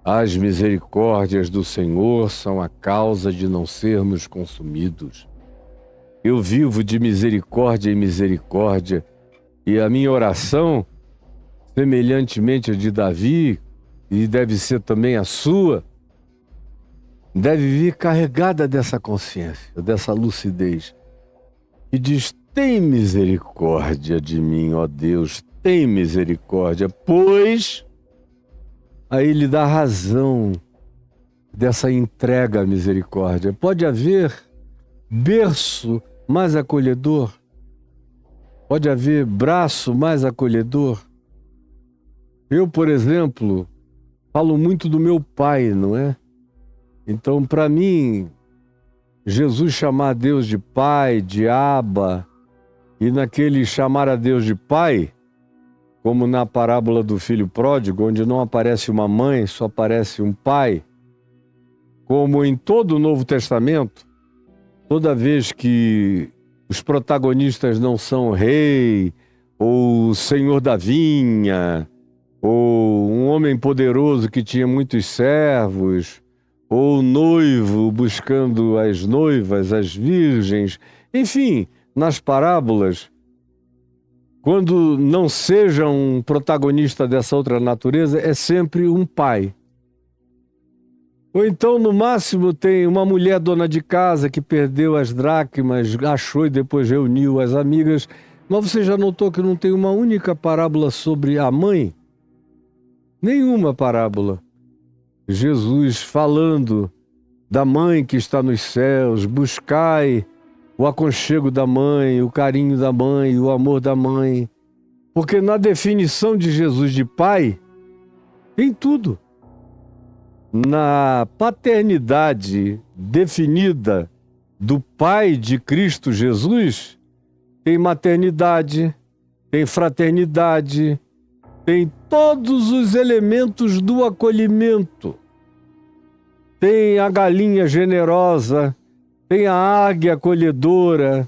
As misericórdias do Senhor são a causa de não sermos consumidos. Eu vivo de misericórdia em misericórdia, e a minha oração, semelhantemente a de Davi, e deve ser também a sua, deve vir carregada dessa consciência, dessa lucidez, que diz: tem misericórdia de mim, ó Deus, tem misericórdia, pois aí ele dá razão dessa entrega à misericórdia. Pode haver berço mais acolhedor? Pode haver braço mais acolhedor? Eu, por exemplo, falo muito do meu pai, não é? Então, para mim, Jesus chamar Deus de Pai, de Abba, e naquele chamar a Deus de Pai, como na parábola do filho pródigo, onde não aparece uma mãe, só aparece um pai, como em todo o Novo Testamento, toda vez que os protagonistas não são rei, ou senhor da vinha, ou um homem poderoso que tinha muitos servos, ou noivo buscando as noivas, as virgens, enfim, nas parábolas, quando não seja um protagonista dessa outra natureza, é sempre um pai. Ou então, no máximo, tem uma mulher dona de casa que perdeu as dracmas, achou e depois reuniu as amigas. Mas você já notou que não tem uma única parábola sobre a mãe? Nenhuma parábola. Jesus falando da mãe que está nos céus, buscai o aconchego da mãe, o carinho da mãe, o amor da mãe. Porque na definição de Jesus de pai, tem tudo. Na paternidade definida do Pai de Cristo Jesus, tem maternidade, tem fraternidade, tem todos os elementos do acolhimento. Tem a galinha generosa, tem a águia acolhedora,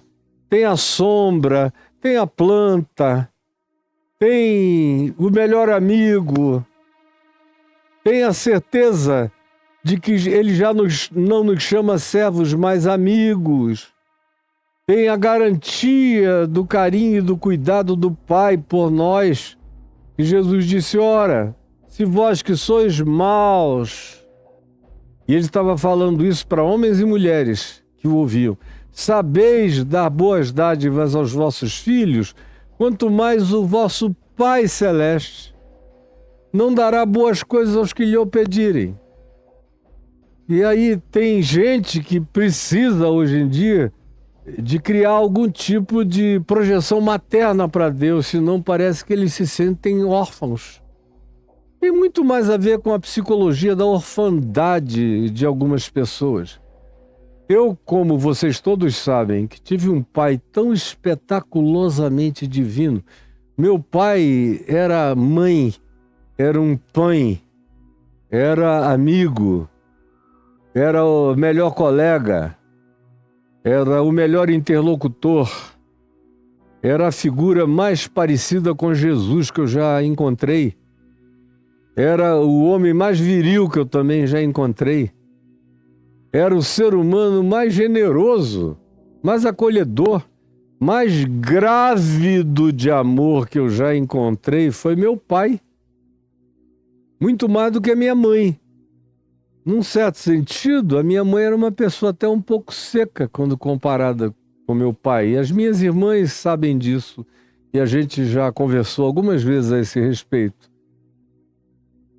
tem a sombra, tem a planta, tem o melhor amigo, tem a certeza de que ele já não nos chama servos, mas amigos. Tem a garantia do carinho e do cuidado do Pai por nós. E Jesus disse: ora, se vós que sois maus... E ele estava falando isso para homens e mulheres que o ouviam. Sabeis dar boas dádivas aos vossos filhos, quanto mais o vosso Pai Celeste não dará boas coisas aos que lhe o pedirem. E aí tem gente que precisa, hoje em dia, de criar algum tipo de projeção materna para Deus, senão parece que eles se sentem órfãos. Tem muito mais a ver com a psicologia da orfandade de algumas pessoas. Eu, como vocês todos sabem, que tive um pai tão espetaculosamente divino. Meu pai era mãe, era um pai, era amigo, era o melhor colega, era o melhor interlocutor, era a figura mais parecida com Jesus que eu já encontrei. Era o homem mais viril que eu também já encontrei. Era o ser humano mais generoso, mais acolhedor, mais grávido de amor que eu já encontrei foi meu pai. Muito mais do que a minha mãe. Num certo sentido, a minha mãe era uma pessoa até um pouco seca quando comparada com meu pai. E as minhas irmãs sabem disso e a gente já conversou algumas vezes a esse respeito.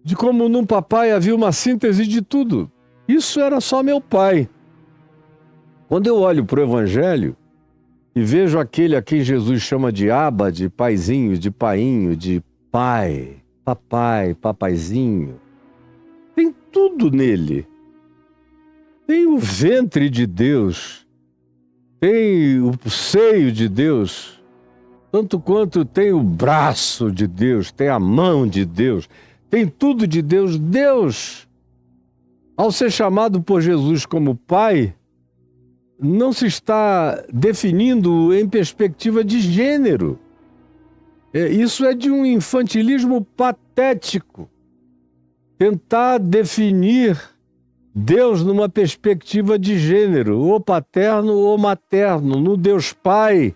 De como num papai havia uma síntese de tudo. Isso era só meu pai. Quando eu olho para o Evangelho e vejo aquele a quem Jesus chama de Abba, de paizinho, de painho, de pai, papai, papaizinho, tem tudo nele. Tem o ventre de Deus, tem o seio de Deus, tanto quanto tem o braço de Deus, tem a mão de Deus, tem tudo de Deus. Deus, ao ser chamado por Jesus como Pai, não se está definindo em perspectiva de gênero. Isso é de um infantilismo patético. tentar definir Deus numa perspectiva de gênero, ou paterno ou materno. No Deus Pai,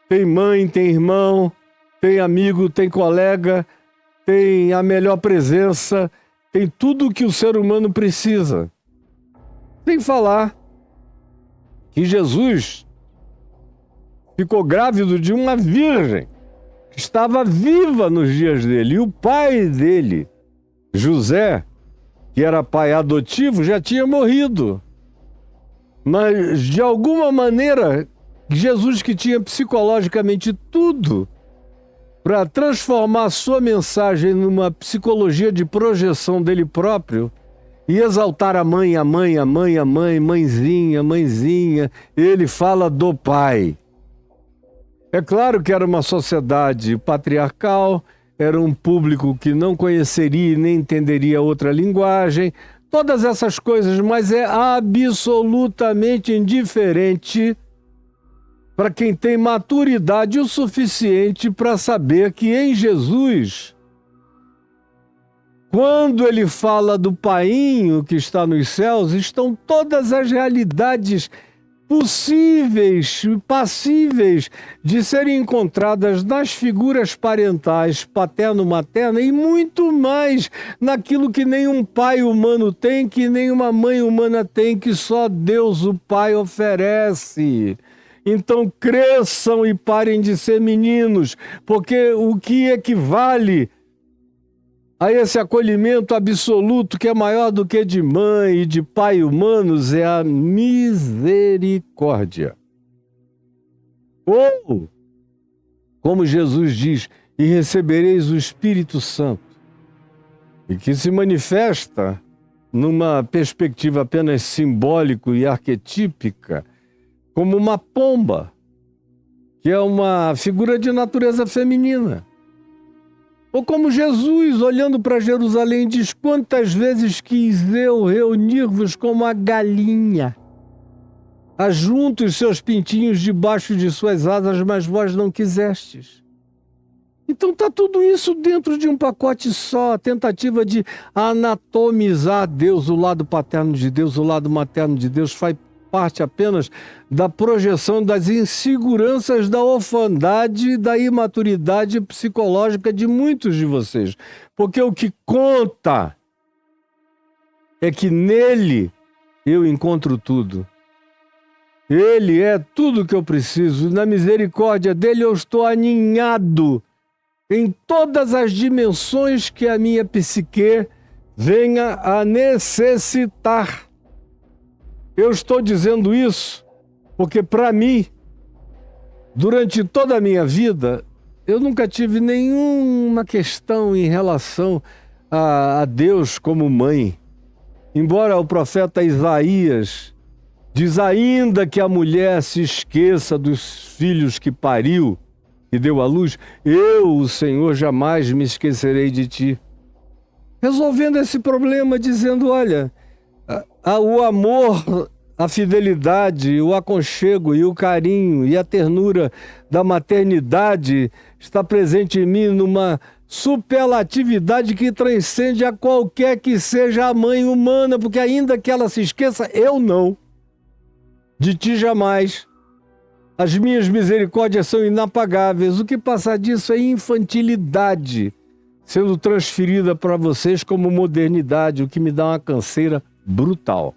tem mãe, tem irmão, tem amigo, tem colega, tem a melhor presença, tem tudo o que o ser humano precisa. Sem falar que Jesus ficou grávido de uma virgem que estava viva nos dias dele. E o pai dele, José, que era pai adotivo, já tinha morrido. Mas, de alguma maneira, Jesus, que tinha psicologicamente tudo para transformar sua mensagem numa psicologia de projeção dele próprio e exaltar a mãe, mãezinha, ele fala do pai. É claro que era uma sociedade patriarcal, era um público que não conheceria e nem entenderia outra linguagem, todas essas coisas, mas é absolutamente indiferente para quem tem maturidade o suficiente para saber que em Jesus, quando ele fala do painho que está nos céus, estão todas as realidades possíveis, passíveis de serem encontradas nas figuras parentais, paterno-materna e muito mais naquilo que nenhum pai humano tem, que nenhuma mãe humana tem, que só Deus o Pai oferece. Então cresçam e parem de ser meninos, porque o que equivale a esse acolhimento absoluto, que é maior do que de mãe e de pai humanos, é a misericórdia. Ou, como Jesus diz, e recebereis o Espírito Santo, e que se manifesta numa perspectiva apenas simbólica e arquetípica, como uma pomba, que é uma figura de natureza feminina. Ou como Jesus, olhando para Jerusalém, diz: quantas vezes quis eu reunir-vos como a galinha, ajunto os seus pintinhos debaixo de suas asas, mas vós não quisestes. Então está tudo isso dentro de um pacote só, a tentativa de anatomizar Deus, o lado paterno de Deus, o lado materno de Deus, faz parte apenas da projeção das inseguranças, da orfandade, da imaturidade psicológica de muitos de vocês. Porque o que conta é que nele eu encontro tudo. Ele é tudo que eu preciso. Na misericórdia dele eu estou aninhado em todas as dimensões que a minha psique venha a necessitar. Eu estou dizendo isso porque, para mim, durante toda a minha vida, eu nunca tive nenhuma questão em relação a Deus como mãe. Embora o profeta Isaías diz ainda que a mulher se esqueça dos filhos que pariu e deu à luz, eu, o Senhor, jamais me esquecerei de ti. Resolvendo esse problema, dizendo: olha, o amor, a fidelidade, o aconchego e o carinho e a ternura da maternidade está presente em mim numa superlatividade que transcende a qualquer que seja a mãe humana, porque ainda que ela se esqueça, eu não. De ti jamais. As minhas misericórdias são inapagáveis. O que passa disso é infantilidade sendo transferida para vocês como modernidade, o que me dá uma canseira brutal.